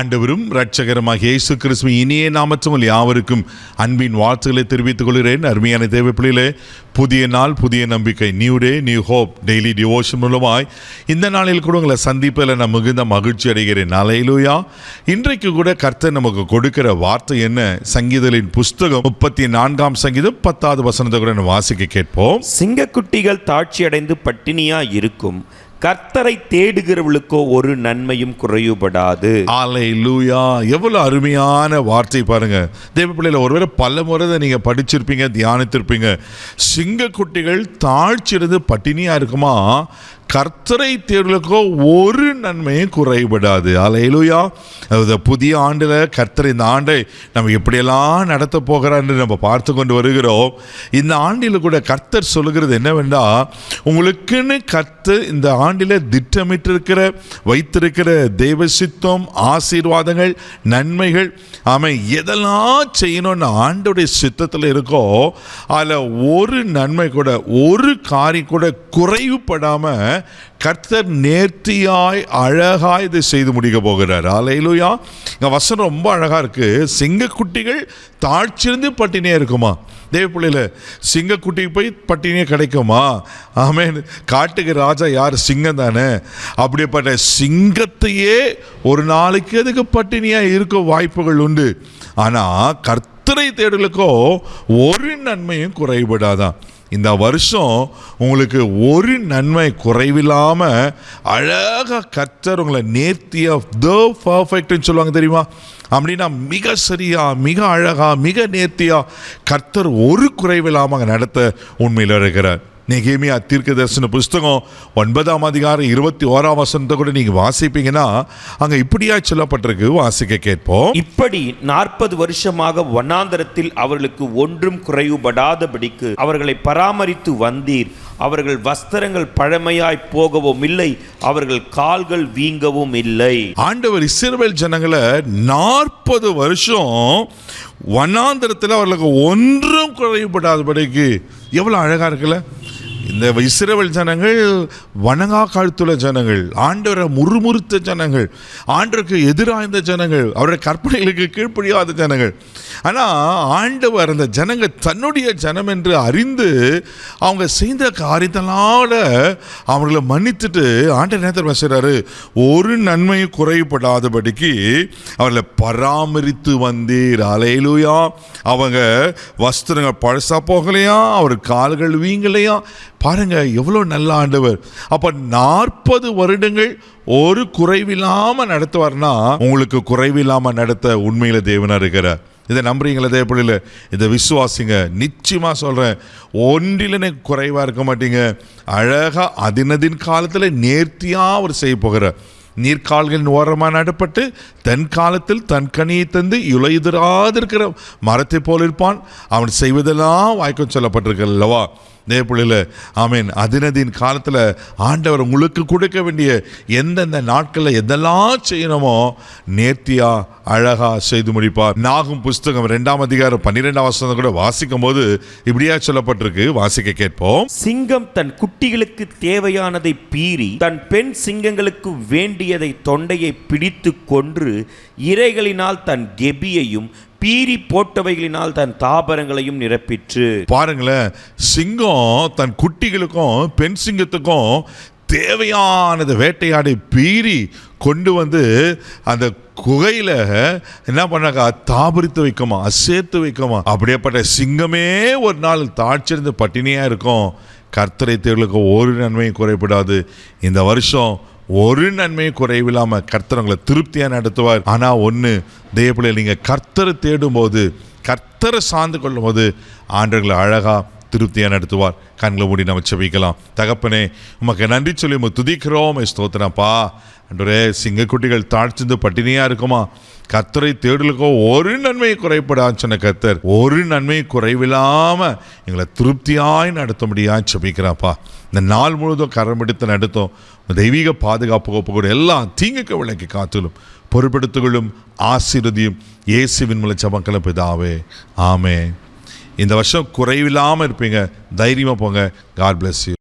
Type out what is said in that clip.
ஆண்டவரும் இரட்சகருமாகிய இயேசு கிறிஸ்துவின் இனிய நாமத்தில் யாவருக்கும் அன்பின் வாழ்த்துக்களை தெரிவித்துக் கொள்கிறேன். அருமையான தேவ பிள்ளைகளே, புதிய நாள், புதிய நம்பிக்கை, new day, new hope daily devotion மூலமாய் இந்த நாளில் கூட உங்களை சந்திப்பதில் நான் மிகுந்த மகிழ்ச்சி அடைகிறேன். அல்லேலூயா. இன்றைக்கு கூட கர்த்தர் நமக்கு கொடுக்கிற வார்த்தை என்ன? சங்கீதங்களின் புஸ்தகம் 34ஆம் சங்கீதம் 10வது வசனத்தை கூட நான் வாசிக்க கேட்போம். சிங்கக்குட்டிகள் தாட்சியடைந்து பட்டினியா இருக்கும், கர்த்தரை தேடுகிறவளுக்கோ ஒரு நன்மையும் குறைவுபடாது. அல்லேலூயா. எவ்வளவு அருமையான வார்த்தை பாருங்க தேவ பிள்ளைகளை. ஒருவேளை பல முறை நீங்க படிச்சிருப்பீங்க, தியானித்திருப்பீங்க. சிங்கக்குட்டிகள் தாழ்ச்சியிருந்து பட்டினியா இருக்குமா, கர்த்தரை தேடுவதற்கோ ஒரு நன்மையும் குறைபடாது. அல்லேலூயா. புதிய ஆண்டில் கர்த்தர் இந்த ஆண்டை நம்ம எப்படியெல்லாம் நடத்த போகிறான்னு நம்ம பார்த்து கொண்டு வருகிறோம். இந்த ஆண்டில் கூட கர்த்தர் சொல்லுகிறது என்னவென்றா, உங்களுக்குன்னு கர்த்தர் இந்த ஆண்டில் திட்டமிட்டிருக்கிற வைத்திருக்கிற தெய்வ சித்தம், ஆசீர்வாதங்கள், நன்மைகள், ஆமாம், எதெல்லாம் செய்யணும்னு ஆண்டோடைய சித்தத்தில் இருக்கோ அதில் ஒரு நன்மை கூட, ஒரு காரியம் கூட குறைவுபடாமல் கர்த்தர் நேர்த்தியாய் அழகாய் இதை செய்து முடிக்க போகிறார். அல்லேலூயா. இங்க வசனம் ரொம்ப அழகா இருக்கு. சிங்கக்குட்டிகள் தாழ்ச்சியிருந்து பட்டினியா இருக்குமா? தேவ பிள்ளையில, சிங்கக்குட்டிக்கு போய் பட்டினியே கிடைக்குமா? ஆமென். காட்டுக்கு ராஜா யார்? சிங்கம் தானே. அப்படிப்பட்ட சிங்கத்தையே ஒரு நாளைக்கு அதுக்கு பட்டினியா இருக்க வாய்ப்புகள் உண்டு. ஆனா கர்த்தரை தேடலுக்கோ ஒரு நன்மையும் குறைபடாதான். இந்த வருஷம் உங்களுக்கு ஒரு நன்மை குறைவில்லாமல் அழகாக கர்த்தர் உங்களை நேர்த்தியாக த பர்ஃபெக்ட்னு சொல்லுவாங்க தெரியுமா? அப்படின்னா மிக சரியா, மிக அழகா, மிக நேர்த்தியா கர்த்தர் ஒரு குறைவில்லாமல் நடத்த உண்மையில் இருக்கிறார். நெகேமியா தீர்க்கதரிசன புஸ்தகம் 9ஆம் அதிகாரம் 21ஆம் வசனத்தை கூட நீங்க வாசிப்பீங்கன்னா அங்க இப்படியா சொல்லப்பட்டிருக்கு. வாசிக்க கேட்போம். இப்படி 40 வருஷமாக வனாந்தரத்தில் அவர்களுக்கு ஒன்றும் குறைவுபடாதபடிக்கு அவர்களை பராமரித்து வந்தீர். அவர்கள் வஸ்திரங்கள் பழமையாய் போகவும் இல்லை, அவர்கள் கால்கள் வீங்கவும் இல்லை. ஆண்டவர் இஸ்ரவேல் ஜனங்களை 40 வருஷம் வனாந்தரத்தில் அவர்களுக்கு ஒன்றும் குறைவுபடாதபடிக்கு, எவ்வளவு அழகா இருக்குல்ல. இந்த இஸ்ரவேல் ஜனங்கள் வணங்கா கழுத்துள்ள ஜனங்கள், ஆண்டவரை முறுமுறுத்த ஜனங்கள், ஆண்டவருக்கு எதிராய்ந்த ஜனங்கள், அவருடைய கற்பனைகளுக்கு கீழ்ப்படியாத ஜனங்கள். ஆனால் ஆண்டவர் அந்த ஜனங்கள் தன்னுடைய ஜனம் என்று அறிந்து அவங்க செய்த காரியத்தினால அவங்களை மன்னித்துட்டு ஆண்டவர் நேரத்தில் செய்கிறாரு, ஒரு நன்மையும் குறைபடாதபடிக்கு அவர்களை பராமரித்து வந்தீர். அல்லேலூயா. அவங்க வஸ்திரங்கள் பழசா போகலையா, அவர் கால்கள் வீங்கலையா. பாருங்க எவ்வளோ நல்ல ஆண்டவர். அப்போ 40 வருடங்கள் ஒரு குறைவில்லாமல் நடத்துவார்னா உங்களுக்கு குறைவில்லாமல் நடத்த உண்மையில தேவனா இருக்கிறார். இதை நம்புறீங்களா தேவ பிள்ளைகளே? இதை விசுவாசிங்க. நிச்சயமாக சொல்கிறேன், ஒன்றில் குறைவாக இருக்க மாட்டீங்க. அழகாக அதினதின் காலத்தில் நேர்த்தியாக அவர் செய்ய போகிறார். நீர்கால்களின் ஓரமாக நடப்பட்டு தன் காலத்தில் தன் கனியை தந்து இலையுதிராதிருக்கிற மரத்தை போல் இருப்பான், அவன் செய்வதெல்லாம் வாய்க்கும் சொல்லப்பட்டிருக்கு அல்லவா தேவ பிள்ளைகளே? ஆமீன். அதினதின் காலத்தில் ஆண்டவர் உங்களுக்கு கொடுக்க வேண்டிய எந்தெந்த நாட்களில் எதெல்லாம் செய்யணுமோ நேர்த்தியாக அழகாக செய்து முடிப்பார். நாகும் புஸ்தகம் 2ஆம் அதிகாரம் 12ஆம் வசனம் கூட வாசிக்கும் போது இப்படியா சொல்லப்பட்டிருக்கு. வாசிக்க கேட்போம். சிங்கம் தன் குட்டிகளுக்கு தேவையானதை பீறி தன் பெண் சிங்கங்களுக்கு வேண்டியதை தொண்டையை பிடித்து கொன்று இரைகளினால் தன் கெபியையும் பீறி போட்டவைகளினால் தன் தாபரங்களையும் நிரப்பிற்று. பாருங்களேன், சிங்கம் தன் குட்டிகளுக்கும் பெண் சிங்கத்துக்கும் தேவையானதை வேட்டையாடி பீறி கொண்டு வந்து அந்த குகையில் என்ன பண்ணாக்கா தாபரித்து வைக்குமா, சேர்த்து வைக்குமா. அப்படியேப்பட்ட சிங்கமே ஒரு நாள் தாழ்ச்சிருந்து பட்டினியாக இருக்கும். கர்த்தரை தேடலுக்கு ஒரு நன்மையும் குறைபடாது. இந்த வருஷம் ஒரு நன்மையும் குறைவில்லாமல் கர்த்தர் உங்களை திருப்தியாக நடத்துவார். ஆனால் ஒன்று தேவ பிள்ளைகள், நீங்கள் கர்த்தரை தேடும் போது, கர்த்தரை சார்ந்து கொள்ளும் போது ஆண்டவர்களை அழகாக திருப்தியாக நடத்துவார். கண்களை மூடி நம்ம செபிக்கலாம். தகப்பனே, உமக்கு நன்றி சொல்லி உமக்கு துதிக்கிறோம், ஸ்தோத்திரப்பா. அன்றே, சிங்கக்குட்டிகள் தாழ்ச்சிந்து பட்டினியாக இருக்குமா, கர்த்தரை தேடலுக்கோ ஒரு நன்மையை குறைபடான்னு சொன்ன கர்த்தர் ஒரு நன்மையை குறைவில்லாமல் எங்களை திருப்தியாய் நடத்த முடியாது செபிக்கிறாப்பா. இந்த நாள் முழுவதும் கரம் எடுத்து நடத்தும் தெய்வீக பாதுகாப்பு கூட எல்லாம் தீங்குக்கு விளக்கி காத்திலும் பொறுப்பெடுத்துகளும் ஆசீர்வதியும் இயேசுவின் மூலம் ஜெபங்களை பிதாவே, ஆமென். இந்த வருஷம் குறைவில்லாமல் இருப்பீங்க. தைரியமாக போங்க. God bless you.